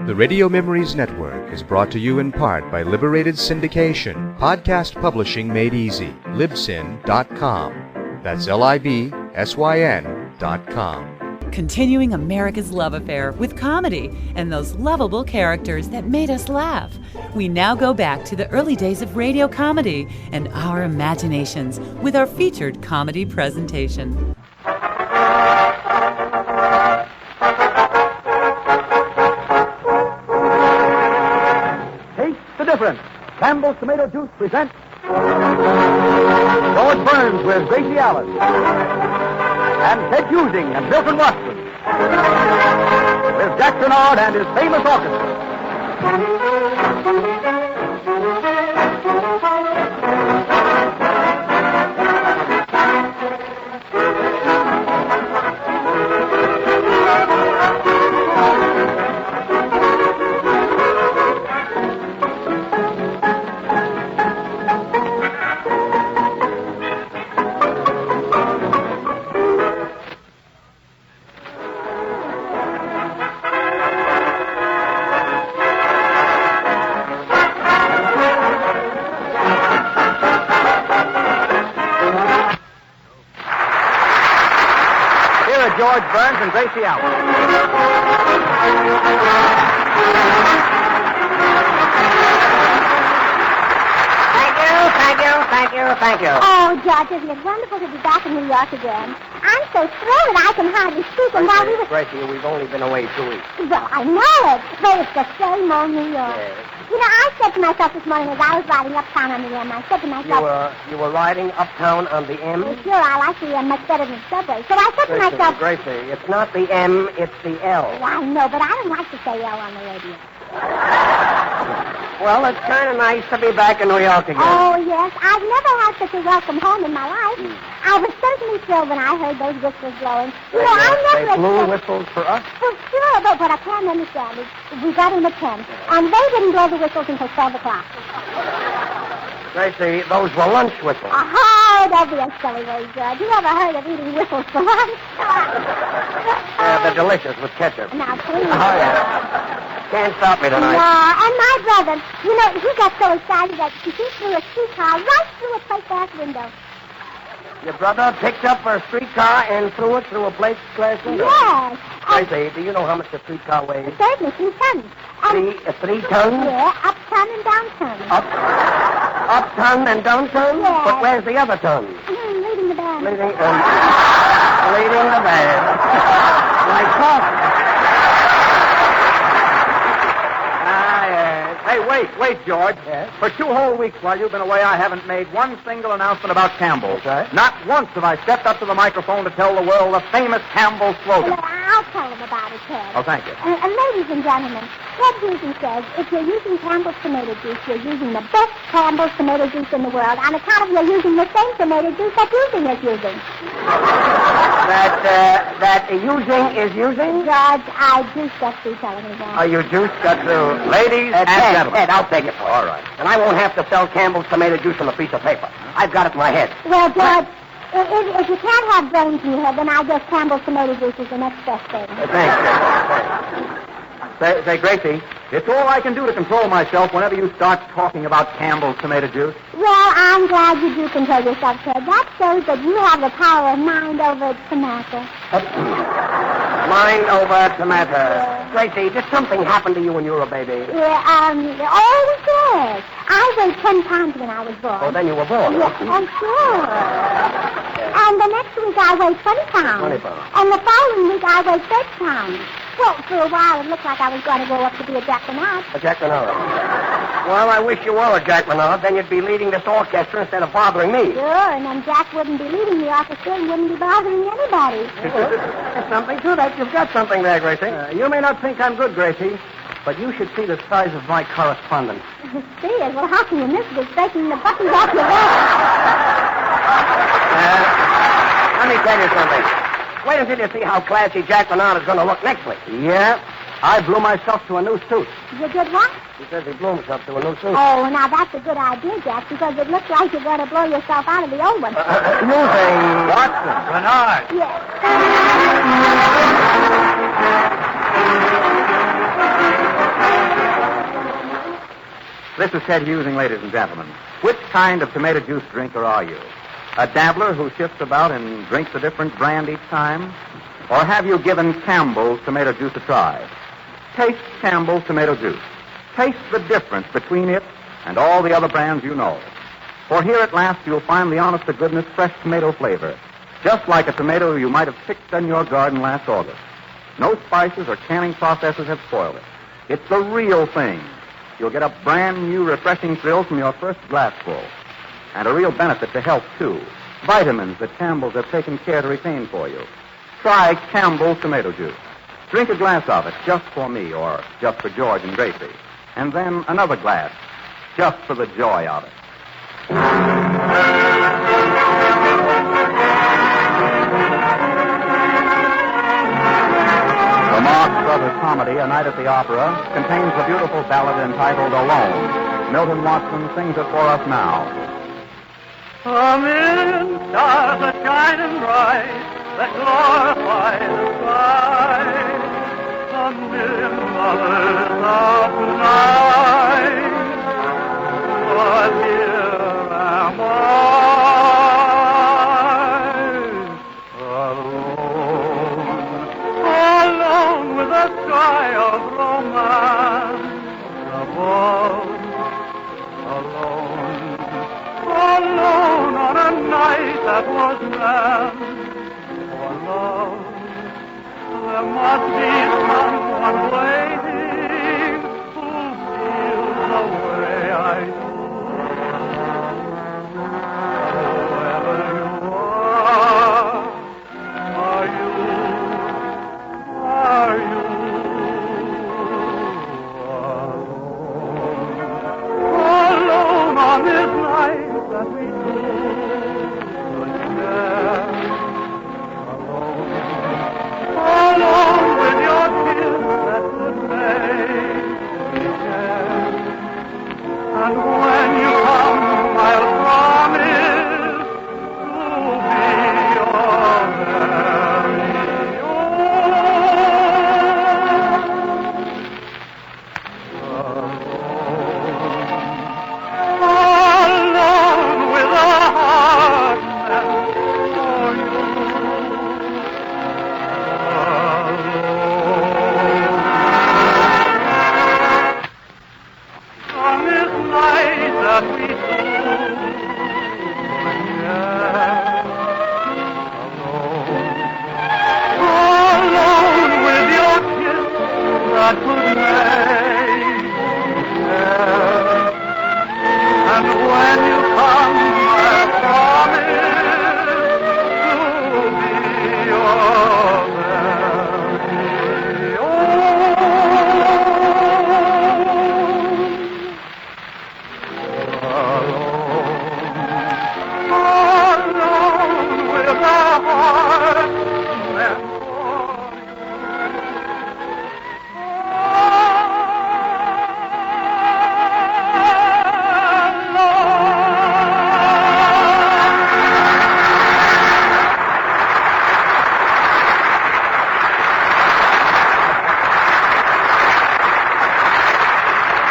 The Radio Memories Network is brought to you in part by Liberated Syndication, podcast publishing made easy, libsyn.com. That's libsyn.com. Continuing America's love affair with comedy and those lovable characters that made us laugh. We now go back to the early days of radio comedy and our imaginations with our featured comedy presentation. Taste the difference. Campbell's Tomato Juice presents George Burns with Gracie Allen and Ted Husing and Milton Watson with Jack Bernard and his famous orchestra. George Burns and Gracie Allen. Thank you. Oh, George, isn't it wonderful to be back in New York again? I'm so thrilled that I can hardly speak. And while we were... Gracie, we've only been away 2 weeks. Well, I know it, but it's the same old New York. Yes. You know, I said to myself this morning as I was riding uptown on the M, I said to myself... You were riding uptown on the M? Well, sure, I like the M much better than the subway. So I said to myself... Gracie, it's not the M, it's the L. Oh, I know, but I don't like to say L on the radio. Well, it's kind of nice to be back in New York again. Oh, yes. I've never had such a welcome home in my life. I was certainly thrilled when I heard those whistles blowing. You know, I never... They blew whistles for us? Well, sure, but what I can't understand is we got in at 10, and they didn't blow the whistles until 12 o'clock. Gracie, those were lunch whistles. Oh, don't be a silly way, George. You ever heard of eating whistles for lunch? They're delicious with ketchup. Now, please. Oh, yeah. Can't stop me tonight. No, and my brother, you know, he got so excited that he threw a streetcar right through a plate glass window. Your brother picked up a streetcar and threw it through a plate glass window? Yes. Gracie, do you know how much a streetcar weighs? Certainly, 3 tons. 3 tons? Yeah, up ton and down ton. Up ton and down ton? Yes. But where's the other ton? Leading the band. Leading the band. Like talk. Hey, wait, George. Yes? For 2 whole weeks while you've been away, I haven't made one single announcement about Campbell's. That's right. Not once have I stepped up to the microphone to tell the world the famous Campbell slogan. Well, I'll tell them about it, Ted. Oh, thank you. And ladies and gentlemen, Ted Husing says if you're using Campbell's tomato juice, you're using the best Campbell's tomato juice in the world on account of you're using the same tomato juice that Husing is using. That using is using? George, I juice got through telling you that. Oh, you juice got through. Ladies and gentlemen. Ed, I'll take it. All right. And I won't have to sell Campbell's tomato juice on a piece of paper. I've got it in my head. Well, George, if you can't have brains in your head, then I guess Campbell's tomato juice is the next best thing. Thanks. Say, Gracie, it's all I can do to control myself whenever you start talking about Campbell's tomato juice. Well, I'm glad you do control yourself, Ted. That shows that you have the power of mind over tomato. Mind over tomato. Gracie, did something happen to you when you were a baby? Yeah, yes. I weighed 10 pounds when I was born. Oh, then you were born. Yes, I'm sure. And the next week I weighed 20 pounds. 20 pounds. And the following week I weighed 30 pounds. Well, for a while it looked like I was going to grow up to be a Jack Bernard. A Jack Bernard. Well, I wish you were a Jack Bernard. Then you'd be leading this orchestra instead of bothering me. Sure, and then Jack wouldn't be leading the orchestra and wouldn't be bothering anybody. There's something to that. You've got something there, Gracie. You may not think I'm good, Gracie, but you should see the size of my correspondence. See it? Well, how can you miss it? It's breaking the buttons off your vest. Let me tell you something. Wait until you see how classy Jack Bernard is going to look next week. Yeah, I blew myself to a new suit. You did what? He says he blew himself to a new suit. Oh, now that's a good idea, Jack, because it looks like you're going to blow yourself out of the old one. Using Watson. Bernard. Yes. This is Ted Husing, ladies and gentlemen. Which kind of tomato juice drinker are you? A dabbler who shifts about and drinks a different brand each time? Or have you given Campbell's tomato juice a try? Taste Campbell's tomato juice. Taste the difference between it and all the other brands you know. For here at last you'll find the honest-to-goodness fresh tomato flavor, just like a tomato you might have picked in your garden last August. No spices or canning processes have spoiled it. It's the real thing. You'll get a brand new, refreshing thrill from your first glassful. And a real benefit to health, too. Vitamins that Campbell's have taken care to retain for you. Try Campbell's tomato juice. Drink a glass of it just for me or just for George and Gracie. And then another glass just for the joy of it. The Marx Brothers comedy, A Night at the Opera, contains the beautiful ballad entitled Alone. Milton Watson sings it for us now. A million stars are shining bright that glorify the sky. A million lovers of tonight. But here am I, alone with a sky of romance above. Alone on a night that was meant for love. There must be someone waiting who feels the way I do. Whoever you are you alone on this night that we two would share? Alone with your kiss that would make me care. And when you come, I'll promise to be your very alone with a heart meant for you. On this night that we two alone with your kiss that could make me care. And when you come, I promise to be your very alone with a heart meant for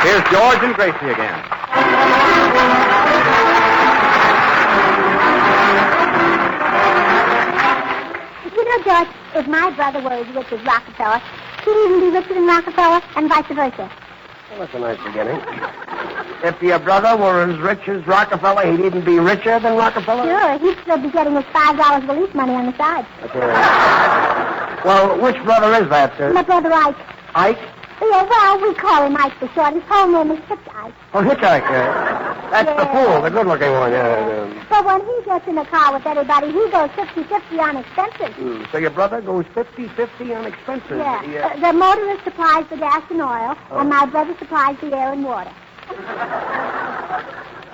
Here's George and Gracie again. You know, George, if my brother were as rich as Rockefeller, he'd even be richer than Rockefeller and vice versa. Well, that's a nice beginning. If your brother were as rich as Rockefeller, he'd even be richer than Rockefeller? Sure, he'd still be getting his $5 release money on the side. That's all right. Well, which brother is that, sir? My brother Ike. Ike? Yeah, well, we call him Ike for short. His whole name is Hitchhike. Oh, Hitchhike. That's the fool, the good-looking one. But when he gets in a car with everybody, he goes 50-50 on expenses. So your brother goes 50-50 on expenses? Yeah. The motorist supplies the gas and oil, and my brother supplies the air and water.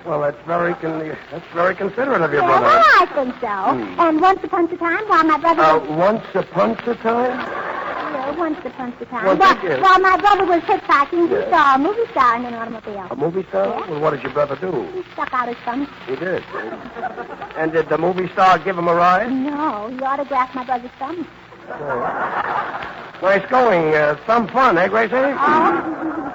Well, that's very considerate of your Yeah, brother. well, I think so. And once upon a time, while my brother was... Once upon a time? Yeah, once upon a time. Well, thank you. While my brother was hitchhiking, he saw a movie star in an automobile. A movie star? Yeah. Well, what did your brother do? He stuck out his thumb. He did. And did the movie star give him a ride? No, he autographed my brother's thumb. Nice going. Some fun, eh, Gracie? Oh.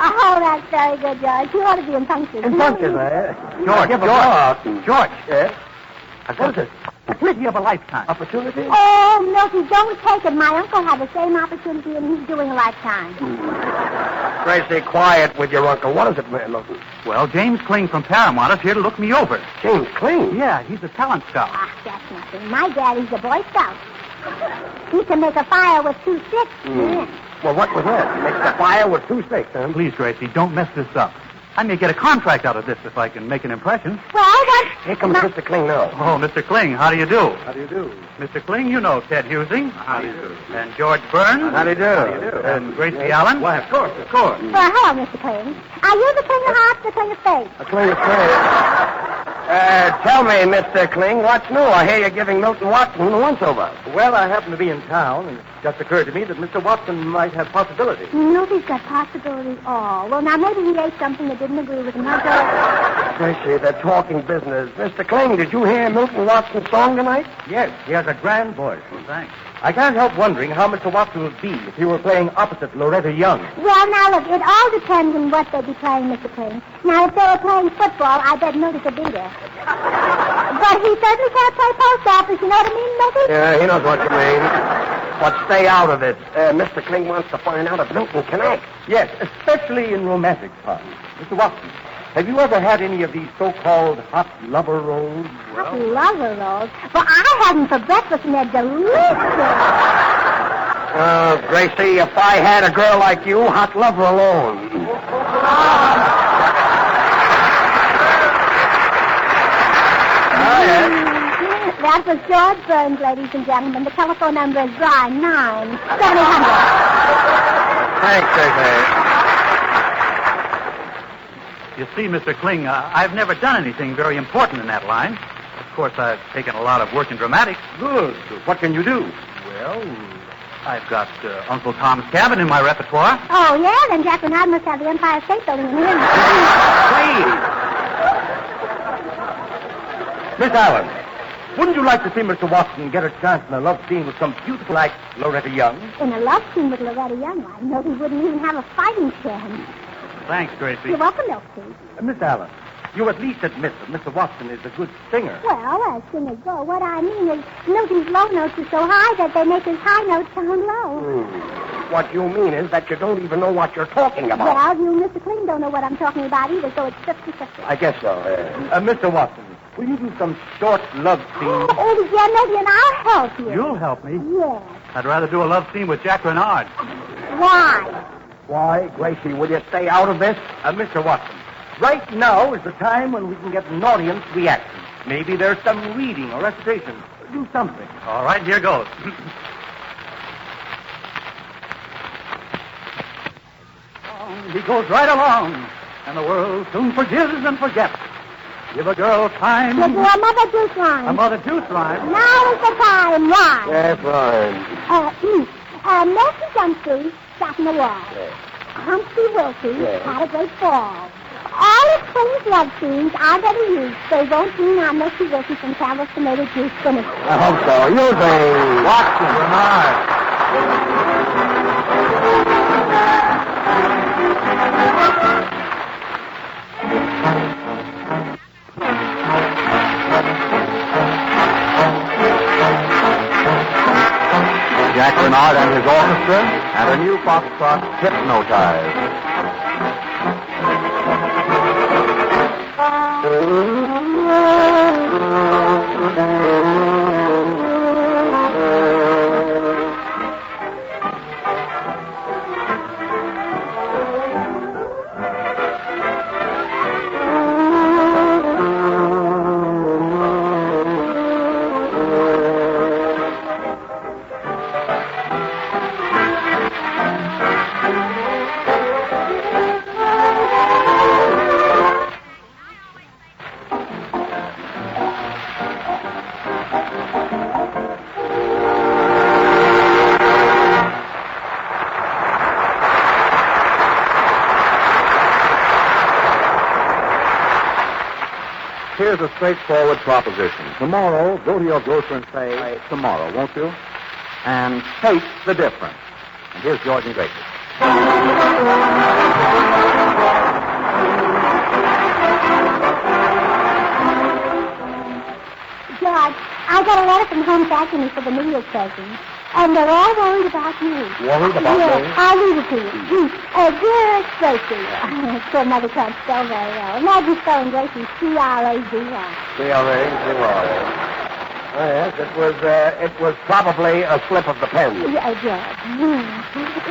Oh, that's very good, George. You ought to be in punctures. In punctures, eh? George. Yes? What is it? Opportunity of a lifetime. Opportunity? Oh, Milty, don't take it. My uncle had the same opportunity, and he's doing a lifetime. Gracie, quiet with your uncle. What is it, Milton? Well, James Kling from Paramount is here to look me over. James Kling? Yeah, he's a talent scout. Ah, that's nothing. My daddy's a Boy Scout. He can make a fire with 2 sticks. Yeah. Well, what was that? Makes a fire with 2 sticks, huh? Please, Gracie, don't mess this up. I may get a contract out of this if I can make an impression. Well, what? Here comes Mr. Kling now. Oh, Mr. Kling, how do you do? How do you do? Mr. Kling, you know Ted Husing. How do you do? And George Burns. How do you do? And Gracie Allen. Why, of course. Well, hello, Mr. Kling. Are you the king of hearts, the king of spades? A Kling is tell me, Mr. Kling, what's new? I hear you're giving Milton Watson a once-over. Well, I happen to be in town, and it just occurred to me that Mr. Watson might have possibilities. Milty's got possibilities all. Well, now, maybe he ate something that didn't agree with him. Gracie, they're talking business. Mr. Kling, did you hear Milton Watson's song tonight? Yes, he has a grand voice. Well, thanks. I can't help wondering how Mr. Watson would be if he were playing opposite Loretta Young. Well, now, look, it all depends on what they'd be playing, Mr. Kling. Now, if they were playing football, I bet Milty could be there. But he certainly can't play post office, you know what I mean, Milty? Yeah, he knows what you mean. But stay out of it. Mr. Kling wants to find out if Milton can act. Yes, especially in romantic parts. Mr. Watson, have you ever had any of these so-called hot lover roles? Hot lover rolls? Well, I had them for breakfast, and they're delicious. Gracie, if I had a girl like you, hot lover alone. That was George Burns, ladies and gentlemen. The telephone number is Brian 9-7000. Thanks, Gracie. You see, Mr. Kling, I've never done anything very important in that line. Of course, I've taken a lot of work in dramatics. Good. What can you do? Well, I've got Uncle Tom's Cabin in my repertoire. Oh, yeah? Then Jack Renard must have the Empire State Building in here. Please. Miss Allen, wouldn't you like to see Mr. Watson get a chance in a love scene with some beautiful like Loretta Young? In a love scene with Loretta Young, I know he wouldn't even have a fighting chance. Thanks, Gracie. You're welcome, Milty. Miss Allen, you at least admit that Mr. Watson is a good singer. Well, as singers go, what I mean is Milty's low notes are so high that they make his high notes sound low. What you mean is that you don't even know what you're talking about. Well, you and Mr. Kling don't know what I'm talking about either, so it's 50-50. I guess so. Mr. Watson, will you do some short love scene? Oh, yeah, Milty, and I'll help you. You'll help me. Yes. I'd rather do a love scene with Jack Renard. Why? Why, Gracie, will you stay out of this? Mr. Watson, right now is the time when we can get an audience reaction. Maybe there's some reading or recitation. Do something. All right, here goes. He goes right along, and the world soon forgives and forgets. Give a girl time. We'll do a Mother Goose rhyme. A Mother Goose rhyme. Now is the time. Why? Yes, fine. Milty Dumpty sat in the wall. Yes. Humpty Wilty Yes. had a great fall. All his Kling's love scenes are that he used. They won't mean on Milty Wilty from Campbell's tomato juice finished. I hope so. Using Watson, Renard. Jack Renard and his orchestra, and a new foxtrot, Hypnotize. Here's a straightforward proposition. Tomorrow, go to your grocer and say, tomorrow, won't you? And take the difference. And here's George and Gracie. got a letter from home thanking me for the New Year's present. And they're all worried about you. Worried about me? I'll read it to you. Dear Gracie. Poor mother can't spell very well. Imagine spelling Gracie C-R-A-D-Y. C-R-A-D-Y. Oh, yes, it was probably a slip of the pen. Yeah,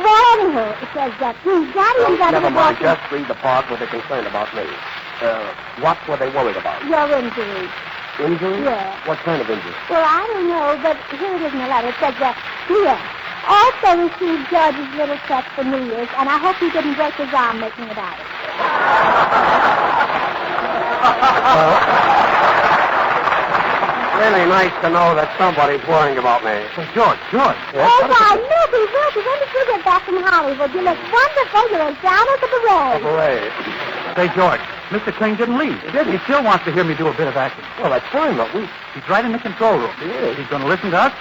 Well, anywho, it says that Daddy and Daddy... Never mind, just read the part where they're concerned about me. What were they worried about? Your injury. Injury? Yeah. What kind of injury? Well, I don't know, but here it is in the letter. It says that, also received George's little check for New Year's, and I hope he didn't break his arm making it out. Really nice to know that somebody's worrying about me. George. Yes, why, Milty, when did you get back from Hollywood? You look wonderful. You're as brown as a beret. A beret. Say, George, Mr. Kling didn't leave. He still wants to hear me do a bit of acting. Well, that's fine, but He's right in the control room. He is. He's going to listen to us.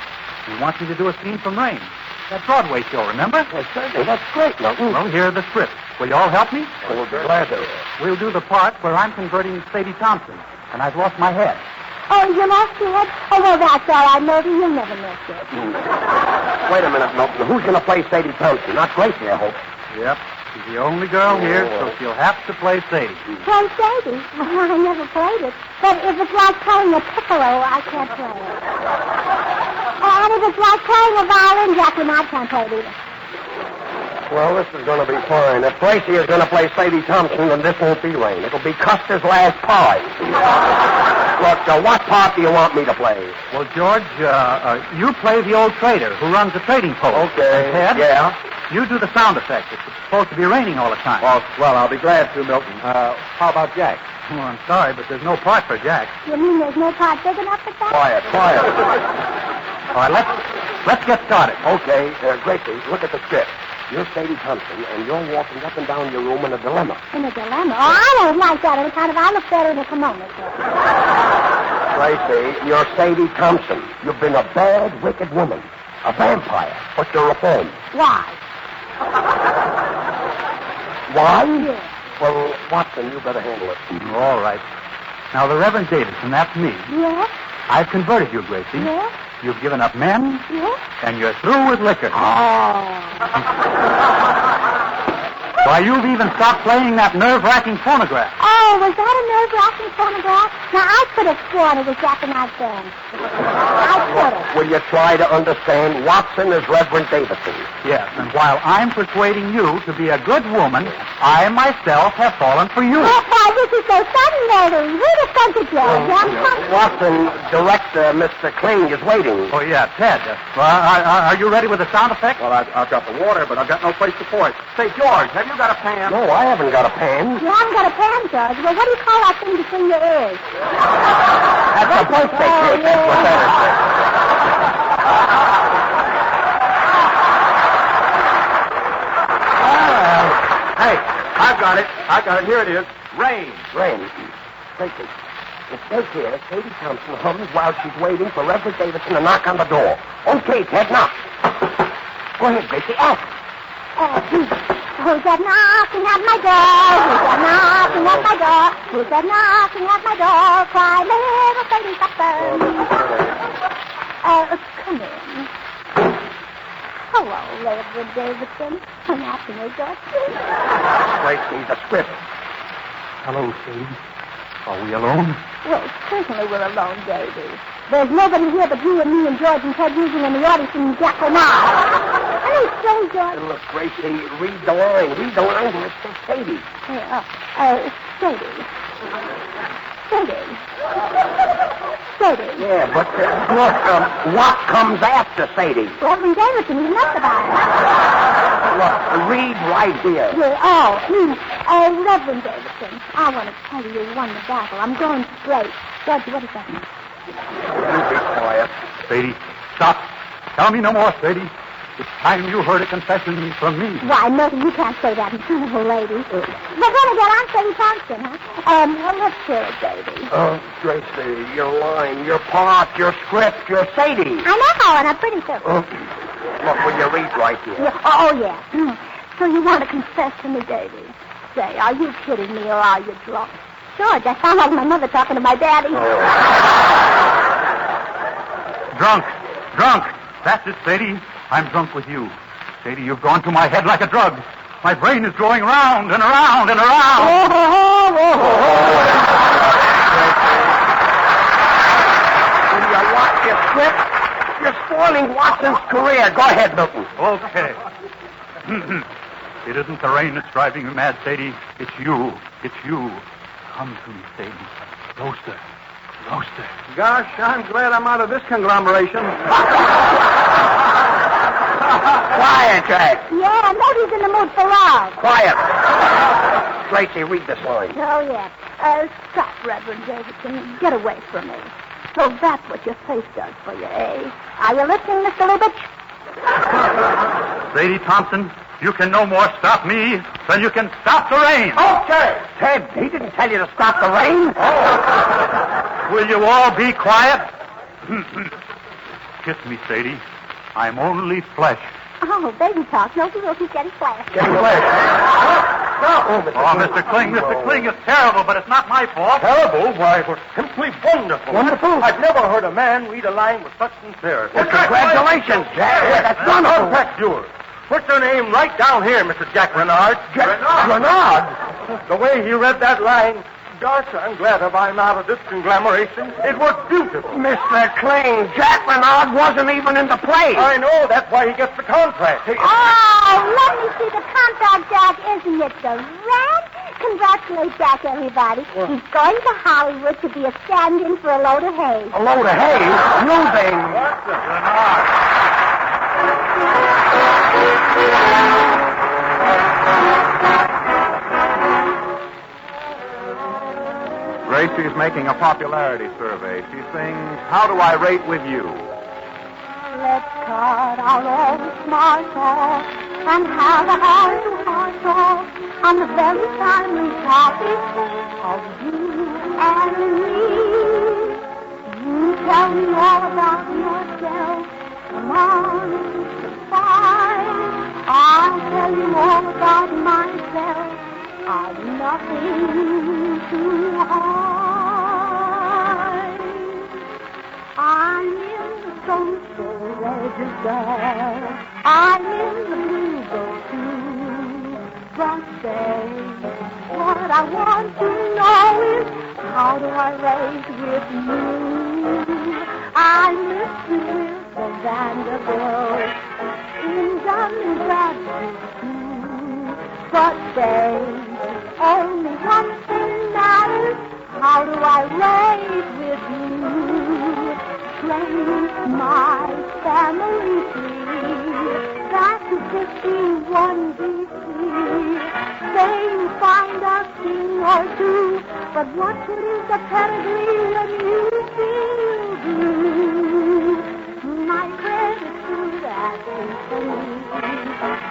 He wants me to do a scene from Rain. That Broadway show, remember? Well, certainly. That's great, Milton. Well, here are the scripts. Will you all help me? We'll be glad to. We'll do the part where I'm converting Sadie Thompson, and I've lost my head. Oh, you lost your head? Oh, well, that's all right, Milty. You'll never miss it. Wait a minute, Milton. Who's going to play Sadie Thompson? Not Gracie, I hope. Yep. She's the only girl here, so she'll have to play Sadie. Play Sadie? Well, I never played it. But if it's like playing a piccolo, I can't play it. And if it's like playing a violin, Jacqueline, I can't play it either. Well, this is going to be fine. If Gracie is going to play Sadie Thompson, then this won't be Rain. It'll be Custer's Last Pie. Look, what part do you want me to play? Well, George, you play the old trader who runs the trading post. Okay. And Ted, yeah? You do the sound effects. It's supposed to be raining all the time. Well, I'll be glad to, Milton. How about Jack? Well, I'm sorry, but there's no part for Jack. You mean there's no part big enough for that? Quiet. All right, let's get started. Okay, Gracie, look at the script. You're Sadie Thompson, and you're walking up and down your room in a dilemma. In a dilemma? Oh, I don't like that on account of I look better in a kimono. Gracie, you're Sadie Thompson. You've been a bad, wicked woman. A vampire. But you're reformed. Why? Why? Yeah. Well, Watson, you better handle it. All right. Now, the Reverend Davidson, that's me. Yeah? I've converted you, Gracie. Yeah? You've given up men, Yeah? and you're through with liquor. Oh. Why, you've even stopped playing that nerve-wracking phonograph. Oh, was that a nerve-wracking phonograph? Now, I could have sworn it was jackknife band. I could have. Will you try to understand? Watson is Reverend Davidson. Yes, and while I'm persuading you to be a good woman, I myself have fallen for you. Oh, why, this is so sudden, Milty. Read a sentence, George. Watson, director Mr. Kling is waiting. Oh, yeah, Ted. Are you ready with the sound effect? Well, I've got the water, but I've got no place to pour it. Say, George, have you got a pan? No, I haven't got a pan. You haven't got a pan, George. Well, what do you call that thing between your ears? That's a birthday cake. That's what that is. Hey, I've got it. Here it is. Rain. Gracie, it says here, Sadie Thompson hums while she's waiting for Reverend Davidson to knock on the door. Okay, Ted, knock. Go ahead, Gracie, ask. Who's that knocking at my door? Who's that knocking at my door? Who's that knocking at my door? Cry, little Sadie Thompson. Come in. Hello, Reverend Davidson. An afternoon, George. Gracie, the script. Hello, Sadie. Are we alone? Well, certainly we're alone, Davy. There's nobody here but you and me and George and Ted using in the audience in Jacko now. Hello, silly George. Look, Gracie, read the line. Read the line where it says Sadie. Sadie. Yeah, but look, what comes after Sadie? Reverend Davidson, you know about it. Look, read right here. Yeah, Reverend Davidson, I want to tell you won the battle. I'm going straight. George, what does that mean? You be quiet. Sadie, stop. Tell me no more, Sadie. It's time you heard a confession from me. Why, Milton, you can't say that in front of a lady. But then again, I'm Sadie Thompson, huh? Let's hear it, baby. Oh, Gracie, your line, your part, your script, your Sadie. I know, and I'm pretty sure. Look, will you read right here? Yeah. So you want to confess to me, Davy? Say, are you kidding me or are you drunk? George, I sound like my mother talking to my daddy. Drunk. That's it, Sadie. I'm drunk with you. Sadie, you've gone to my head like a drug. My brain is going round and around and around. Will you watch your script? You're spoiling Watson's career. Go ahead, Milton. Okay. It isn't the rain that's driving me mad, Sadie. It's you. Come to me, Sadie. Roaster. Gosh, I'm glad I'm out of this conglomeration. Quiet, Jack. Yeah, nobody's in the mood for love. Quiet. Gracie, read this line. Oh, yeah. Stop, Reverend Davidson. Get away from me. So that's what your face does for you, eh? Are you listening, Mr. Lubitsch? Sadie Thompson, you can no more stop me than you can stop the rain. Okay. Ted, he didn't tell you to stop the rain. Will you all be quiet? Kiss me, Sadie. I'm only flesh. Oh, baby talk. No, he's getting flash. Getting flesh. Oh, Mr. Kling, it's terrible, but it's not my fault. Terrible? Why, it was simply wonderful. Wonderful? I've never heard a man read a line with such sincerity. Well, congratulations, Jack. Yeah, that's wonderful. Contact yours. Put your name right down here, Mr. Jack Renard. Renard? The way he read that line, gosh, I'm glad I'm out of this conglomeration. It was beautiful. Mr. Kling, Jack Renard wasn't even in the play. I know. That's why he gets the contract. Oh, let me see the contract, Jack. Isn't it the red? Congratulate Jack, everybody. He's going to Hollywood to be a stand-in for a load of hay. A load of hay? Losing. Gracie's making a popularity survey. She sings, How Do I Rate With You? Let's cut out all the smart talk and have a heart-to-heart talk on the very timely topic of you and me. You tell me all about yourself. Come on, fine. I'll tell you all about myself. I'm nothing too hard. I'm in the social register. I'm in the blue book too. But say, what I want to know is, how do I rate with you? I'm listening with the Vanderbilt in Dun Bradstreet too. But say, only one thing matters. How do I rate with you? Trace my family tree back to 51 BC. Say you find a king or two, but what good is the pedigree when you feel blue? My credit to that symphony,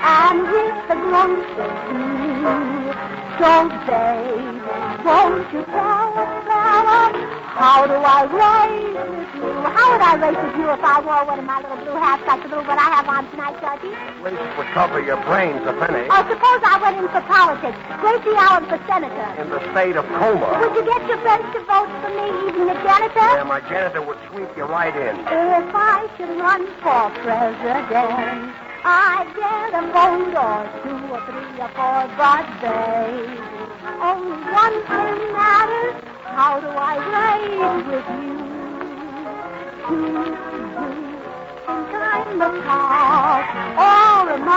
and with the grocer too. So, babe, won't you tell us, fella, how do I rate with you? How would I rate with you if I wore one of my little blue hats like the little one I have on tonight, Georgie? Grace would cover your brains, if any. Oh, suppose I went in for politics. Gracie Allen for senator. In the state of coma. Would you get your friends to vote for me, even the janitor? Yeah, my janitor would sweep you right in. If I should run for president, I'd get a vote or 2 or 3 or 4, but baby, only one thing matters. How do I rate with you? Do you think I'm a cop, or am I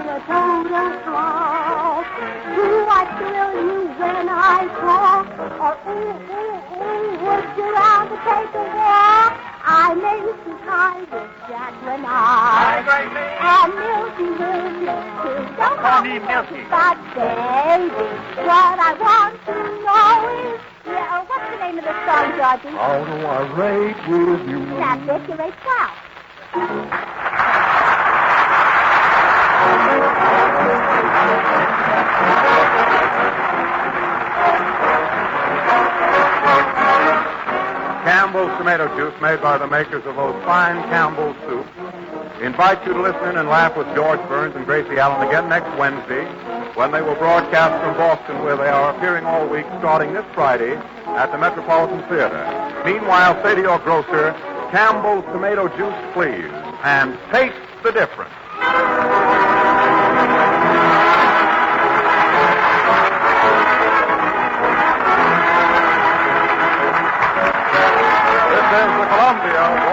a total flop? Do I thrill you when I talk, or would you rather take a walk? I may see high with Jack Renard. Hi, Gracie. And Milky Williams, too. Don't call me Milky. But, baby, what I want to know is, what's the name of the song, Georgie? How do I rate with you? That's it, you rate 12. Campbell's tomato juice, made by the makers of those fine Campbell's soups, invite you to listen in and laugh with George Burns and Gracie Allen again next Wednesday, when they will broadcast from Boston, where they are appearing all week, starting this Friday at the Metropolitan Theater. Meanwhile, Sadie, your grocer, Campbell's tomato juice, please, and taste the difference. This is the Columbia